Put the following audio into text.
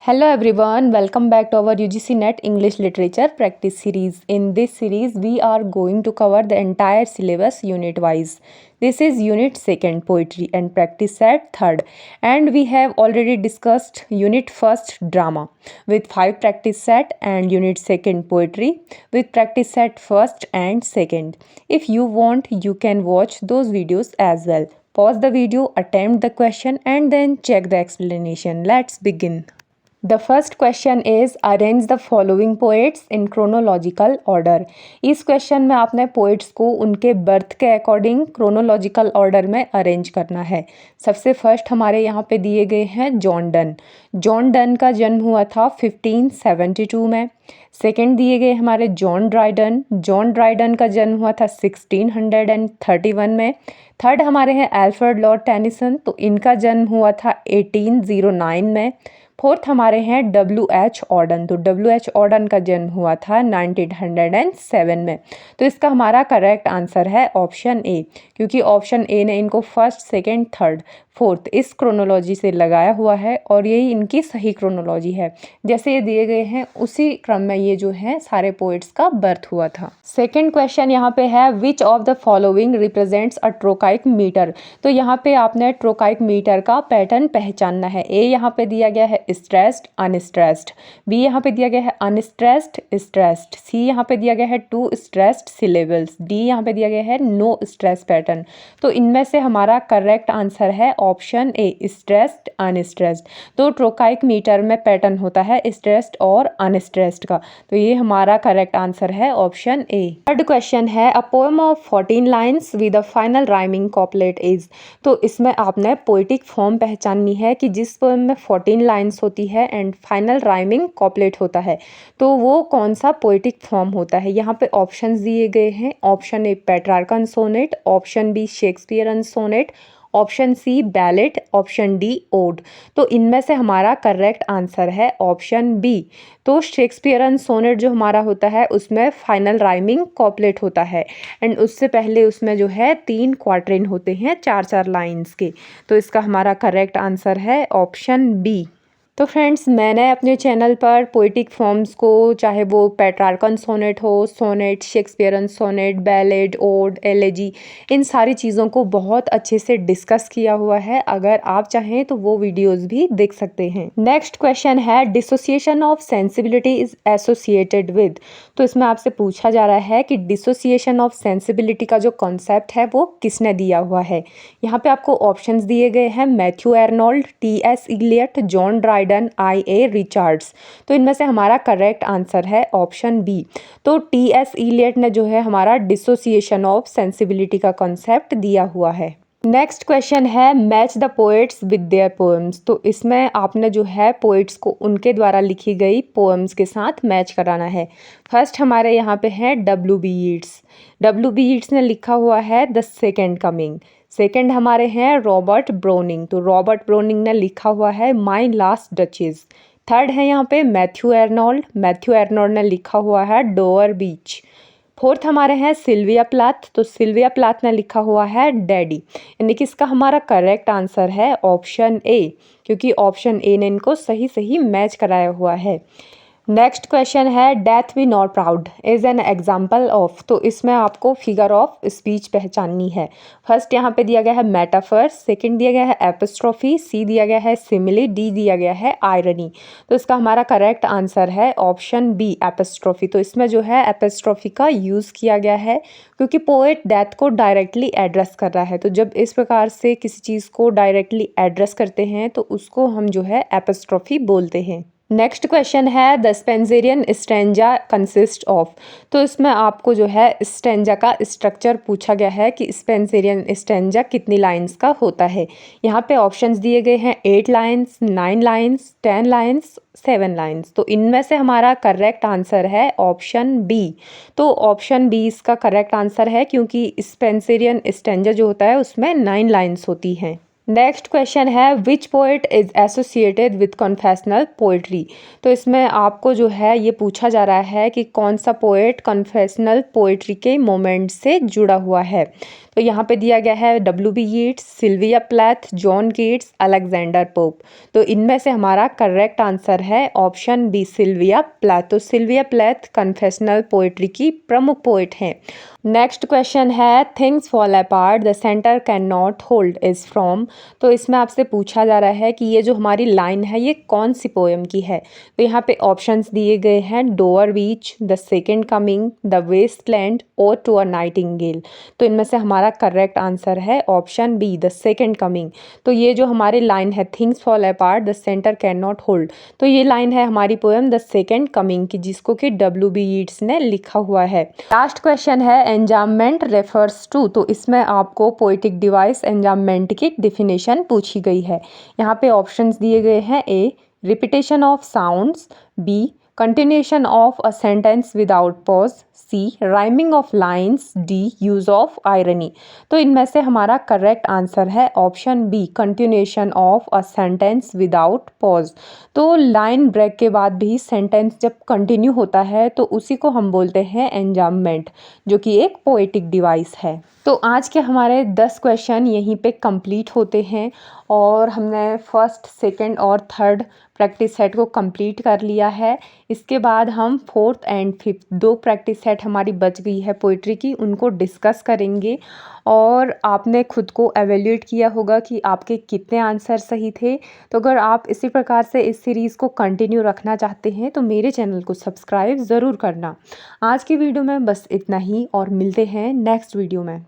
Hello everyone, welcome back to our UGC NET English Literature Practice Series. In this series, we are going to cover the entire syllabus unit wise. This is unit 2nd Poetry and practice set 3rd, and we have already discussed unit 1st Drama with 5 practice set and unit 2nd Poetry with practice set 1st and 2nd. If you want, you can watch those videos as well. Pause the video, attempt the question and then check the explanation. Let's begin. The first question is arrange the following poets in chronological order. इस question में आपने poets को उनके birth के according chronological order में arrange करना है। सबसे फर्स्ट हमारे यहाँ पे दिए गए हैं जॉन डन। जॉन डन का जन्म हुआ था 1572 में। सेकंड दिए गए हमारे जॉन ड्राइडन। जॉन ड्राइडन का जन्म हुआ था 1631 में। थर्ड हमारे हैं अल्फ्रेड लॉर्ड टेनिसन, तो इनका जन्म हुआ था 1809 में। फोर्थ हमारे हैं W.H. ऑर्डन, तो W.H. ऑर्डन का जन्म हुआ था 1907 में। तो इसका हमारा करेक्ट आंसर है ऑप्शन ए, क्योंकि ऑप्शन ए ने इनको फर्स्ट, सेकंड, थर्ड, फोर्थ इस क्रोनोलॉजी से लगाया हुआ है और यही इनकी सही क्रोनोलॉजी है। जैसे ये दिए गए हैं उसी क्रम में ये जो है सारे पोइट्स का बर्थ हुआ था। सेकंड क्वेश्चन यहाँ पे है which of the following represents a trochaic meter. तो यहाँ पे आपने ट्रोकाइक मीटर का पैटर्न पहचानना है। ए यहाँ पे दिया गया है स्ट्रेस्ड अनस्ट्रेस्ड, बी यहाँ पे दिया गया है अनस्ट्रेस्ड स्ट्रेस्ड, सी यहाँ पे दिया गया है 2 स्ट्रेस्ड सिलेबल्स, डी यहाँ पे दिया गया है नो स्ट्रेस पैटर्न। तो इनमें से हमारा करेक्ट आंसर है ऑप्शन ए स्ट्रेस्ड अनस्ट्रेस्ड। तो ट्रोकाइक मीटर में पैटर्न होता है स्ट्रेस्ड और अनस्ट्रेस्ड का, तो ये हमारा करेक्ट आंसर है ऑप्शन ए। थर्ड क्वेश्चन है a poem of 14 lines with a final rhyming couplet is. तो इसमें आपने पोइटिक फॉर्म पहचाननी है कि जिस पोएम में 14 लाइन्स होती है एंड फाइनल राइमिंग कॉपलेट होता है, तो वो कौन सा पोइटिक फॉर्म होता है। यहाँ पे ऑप्शंस दिए गए हैं। Option A Petrarchan sonnet, option B Shakespearean sonnet, option C ballad, option D ode. तो इनमें से हमारा करेक्ट आंसर है ऑप्शन बी। तो शेक्सपियरन सोनेट जो हमारा होता है उसमें फाइनल राइमिंग कॉपलेट होता है एंड उससे पहले उसमें जो है 3 क्वार्टरिन होते हैं 4-4 लाइन्स के। तो इसका हमारा करेक्ट आंसर है ऑप्शन बी। तो फ्रेंड्स, मैंने अपने चैनल पर पोइटिक फॉर्म्स को, चाहे वो पेट्रार्कन सोनेट हो, sonnet, Shakespearean sonnet, ballad, ode, elegy, इन सारी चीज़ों को बहुत अच्छे से डिस्कस किया हुआ है। अगर आप चाहें तो वो वीडियोस भी देख सकते हैं। नेक्स्ट क्वेश्चन है dissociation of sensibility is associated with. तो इसमें आपसे पूछा जा रहा है कि डिसोसिएशन ऑफ सेंसिबिलिटी का जो कॉन्सेप्ट है वो किसने दिया हुआ है। यहाँ पे आपको ऑप्शंस दिए गए हैं Matthew Arnold, T.S. Eliot, John Dryden, I.A. Richards. तो इनमें से हमारा करेक्ट आंसर है ऑप्शन बी। तो T.S. इलियट ने जो है हमारा डिसोसिएशन ऑफ सेंसिबिलिटी का कॉन्सेप्ट दिया हुआ है। नेक्स्ट क्वेश्चन है match the poets with their poems. तो इसमें आपने जो है पोएट्स को उनके द्वारा लिखी गई पोएम्स के साथ मैच कराना है। फर्स्ट हमारे यहाँ पे है W.B. यीट्स। W.B. यीट्स ने लिखा हुआ है द सेकेंड कमिंग। सेकंड हमारे हैं रॉबर्ट ब्रोनिंग, तो रॉबर्ट ब्रोनिंग ने लिखा हुआ है माई लास्ट डचेस। थर्ड है यहाँ पे मैथ्यू आर्नोल्ड। मैथ्यू आर्नोल्ड ने लिखा हुआ है डोअर बीच। फोर्थ हमारे हैं सिल्विया प्लाथ, तो सिल्विया प्लाथ ने लिखा हुआ है डैडी। यानी कि इसका हमारा करेक्ट आंसर है ऑप्शन ए, क्योंकि ऑप्शन ए ने इनको सही सही मैच कराया हुआ है। नेक्स्ट क्वेश्चन है death be not proud is an example of. तो इसमें आपको फिगर ऑफ स्पीच पहचाननी है। फर्स्ट यहाँ पे दिया गया है मेटाफर, सेकंड दिया गया है एपिस्ट्रोफी, सी दिया गया है सिमिली, डी दिया गया है आयरनी। तो इसका हमारा करेक्ट आंसर है ऑप्शन बी एपिस्ट्रोफी। तो इसमें जो है एपिस्ट्रोफी का यूज़ किया गया है क्योंकि पोएट डेथ को डायरेक्टली एड्रेस कर रहा है। तो जब इस प्रकार से किसी चीज़ को डायरेक्टली एड्रेस करते हैं तो उसको हम जो है एपिस्ट्रोफी बोलते हैं। नेक्स्ट क्वेश्चन है the Spencerian stanza consist of. तो इसमें आपको जो है स्टैंजा का स्ट्रक्चर पूछा गया है कि स्पेंसेरियन स्टैंजा कितनी लाइंस का होता है। यहाँ पे ऑप्शंस दिए गए हैं 8 लाइंस, 9 लाइंस, 10 लाइंस, 7 लाइंस। तो इनमें से हमारा करेक्ट आंसर है ऑप्शन बी। तो ऑप्शन बी इसका करेक्ट आंसर है क्योंकि स्पेंसेरियन स्टैंजा जो होता है उसमें 9 लाइंस होती हैं। नेक्स्ट क्वेश्चन है which poet is associated with confessional poetry. तो इसमें आपको जो है ये पूछा जा रहा है कि कौन सा पोएट कन्फेशनल पोइट्री के मोमेंट से जुड़ा हुआ है। तो यहाँ पे दिया गया है W.B. Yeats, Sylvia Plath, John Keats, Alexander Pope. तो इनमें से हमारा करेक्ट आंसर है ऑप्शन बी सिल्विया प्लैथ। तो सिल्विया प्लैथ कन्फेशनल पोएट्री की प्रमुख पोएट हैं। नेक्स्ट क्वेश्चन है things fall apart the centre can not hold is from. तो इसमें आपसे पूछा जा रहा है कि ये जो हमारी लाइन है ये कौन सी पोएम की है। तो यहाँ पे ऑप्शंस दिए गए हैं Dover Beach, the second coming, the waste land और टू अ नाइटिंगेल। तो इनमें से हमारा करेक्ट आंसर है option B the second coming. तो ये जो हमारी लाइन है things fall apart the centre can not hold, तो ये लाइन है हमारी पोएम द सेकेंड कमिंग की, जिसको कि W.B. येट्स ने लिखा हुआ है। लास्ट क्वेश्चन है एंजाममेंट रेफर्स टू। तो इसमें आपको पोएटिक डिवाइस एंजाममेंट की डिफिनेशन पूछी गई है। यहाँ पे ऑप्शंस दिए गए हैं A repetition of sounds, B continuation of a sentence without pause, C rhyming of lines, D use of irony। तो इनमें से हमारा करेक्ट आंसर है option B continuation of a sentence without pause। तो लाइन ब्रेक के बाद भी sentence जब कंटिन्यू होता है तो उसी को हम बोलते हैं एंजाममेंट, जो कि एक पोएटिक डिवाइस है। तो आज के हमारे 10 क्वेश्चन यहीं पे कंप्लीट होते हैं और हमने फर्स्ट, सेकंड और थर्ड प्रैक्टिस सेट को कंप्लीट कर लिया है। इसके बाद हम fourth and fifth 2 practice set हमारी बच गई है पोइट्री की, उनको डिस्कस करेंगे और आपने खुद को एवेल्यूएट किया होगा कि आपके कितने आंसर सही थे। तो अगर आप इसी प्रकार से इस सीरीज़ को कंटिन्यू रखना चाहते हैं तो मेरे चैनल को सब्सक्राइब ज़रूर करना। आज की वीडियो में बस इतना ही और मिलते हैं नेक्स्ट वीडियो में।